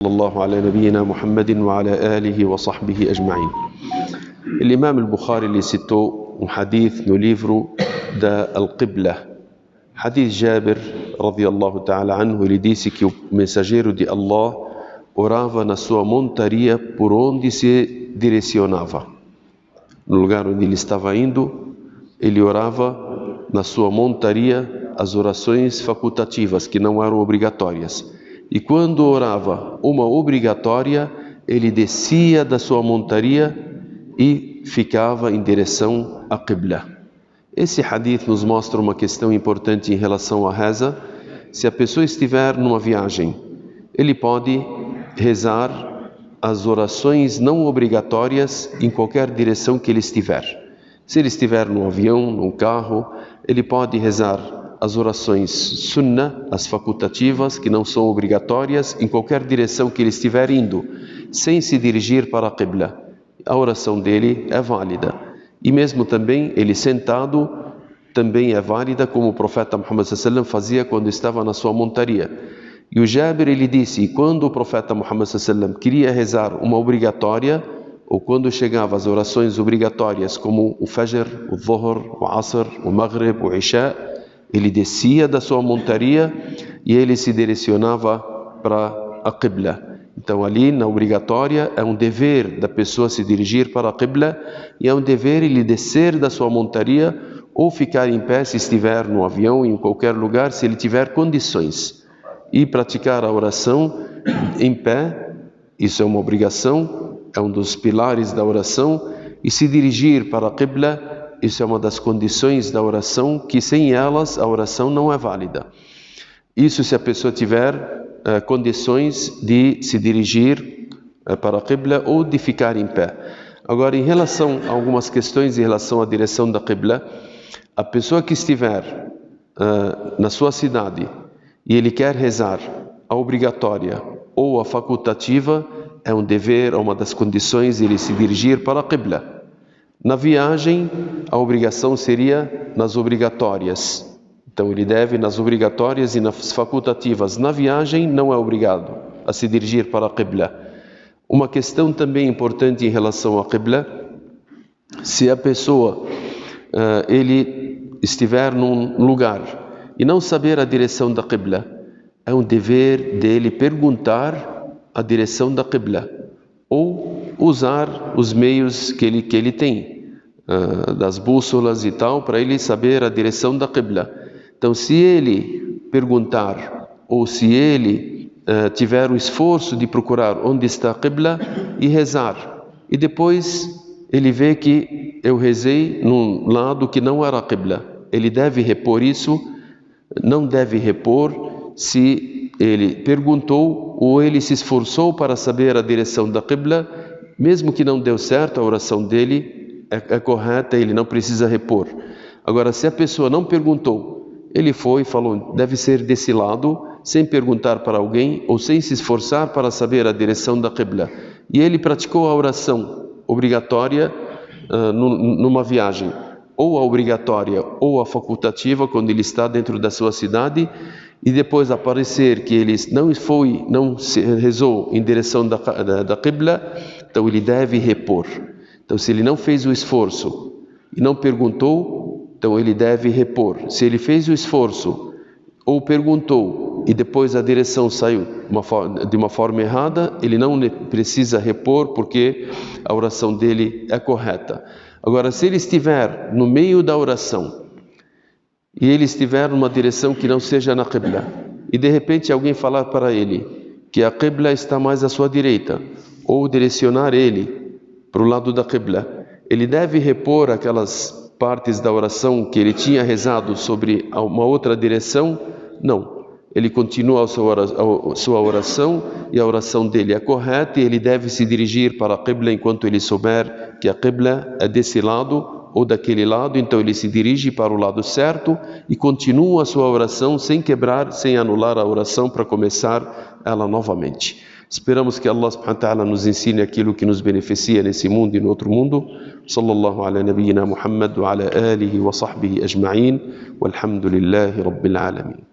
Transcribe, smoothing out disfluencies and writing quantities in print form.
الله على نبينا محمد وعلى آله وصحبه أجمعين. الإمام البخاري ele citou hadith no livro da Al-Qibla, hadith Jabir radiyallahu ta'ala anhu. Ele disse que o mensageiro de Allah orava na sua montaria por onde se direcionava. No lugar onde ele estava indo, ele orava na sua montaria as orações facultativas, que não eram obrigatórias. E quando orava uma obrigatória, ele descia da sua montaria e ficava em direção à Qibla. Esse hadith nos mostra uma questão importante em relação à reza. Se a pessoa estiver numa viagem, ele pode rezar as orações não obrigatórias em qualquer direção que ele estiver. Se ele estiver num avião, num carro, ele pode rezar as orações sunnah, as facultativas, que não são obrigatórias, em qualquer direção que ele estiver indo, sem se dirigir para a Qibla. A oração dele é válida. E mesmo também, ele sentado, também é válida, como o profeta Muhammad sallallahu alaihi wasallam fazia quando estava na sua montaria. E o Jabir, ele disse, e quando o profeta Muhammad sallallahu alaihi wasallam queria rezar uma obrigatória, ou quando chegava às orações obrigatórias, como o Fajr, o Dhuhr, o Asr, o Maghrib, o Isha, ele descia da sua montaria e ele se direcionava para a Qibla. Então ali na obrigatória é um dever da pessoa se dirigir para a Qibla e é um dever ele descer da sua montaria ou ficar em pé se estiver no avião, em qualquer lugar, se ele tiver condições. E praticar a oração em pé, isso é uma obrigação, é um dos pilares da oração, e se dirigir para a Qibla, isso é uma das condições da oração, que sem elas a oração não é válida. Isso se a pessoa tiver condições de se dirigir para a Qibla ou de ficar em pé. Agora, em relação a algumas questões em relação à direção da Qibla, a pessoa que estiver na sua cidade e ele quer rezar a obrigatória ou a facultativa, é um dever, é uma das condições de ele se dirigir para a Qibla. Na viagem, a obrigação seria nas obrigatórias. Então, ele deve nas obrigatórias e nas facultativas. Na viagem, não é obrigado a se dirigir para a Qibla. Uma questão também importante em relação à Qibla, se a pessoa ele estiver num lugar e não saber a direção da Qibla, é um dever dele perguntar a direção da Qibla ou usar os meios que ele tem, das bússolas e tal, para ele saber a direção da Qibla. Então, se ele perguntar ou se ele tiver o esforço de procurar onde está a Qibla e rezar, e depois ele vê que eu rezei num lado que não era a Qibla, ele deve repor isso, não deve repor se ele perguntou ou ele se esforçou para saber a direção da Qibla, mesmo que não deu certo, a oração dele é correta, ele não precisa repor. Agora, se a pessoa não perguntou, ele foi e falou, deve ser desse lado, sem perguntar para alguém ou sem se esforçar para saber a direção da Qibla, e ele praticou a oração obrigatória numa viagem, ou a obrigatória ou a facultativa, quando ele está dentro da sua cidade, e depois aparecer que ele não se rezou em direção da Qibla, então ele deve repor. Então, se ele não fez o esforço e não perguntou, então ele deve repor. Se ele fez o esforço ou perguntou e depois a direção saiu de uma forma errada, ele não precisa repor porque a oração dele é correta. Agora, se ele estiver no meio da oração e ele estiver numa direção que não seja na Qibla, e de repente alguém falar para ele que a Qibla está mais à sua direita, ou direcionar ele para o lado da Qibla, ele deve repor aquelas partes da oração que ele tinha rezado sobre uma outra direção? Não. Ele continua a sua oração e a oração dele é correta e ele deve se dirigir para a Qibla enquanto ele souber que a Qibla é desse lado ou daquele lado, então ele se dirige para o lado certo e continua a sua oração sem quebrar, sem anular a oração para começar ela novamente. Esperamos que Allah subhanahu wa ta'ala nos ensine aquilo que nos beneficia nesse mundo e no outro mundo. Sallallahu ala nabiyyina Muhammad wa ala alihi wa sahbihi ajma'in. Walhamdulillahi rabbil alamin.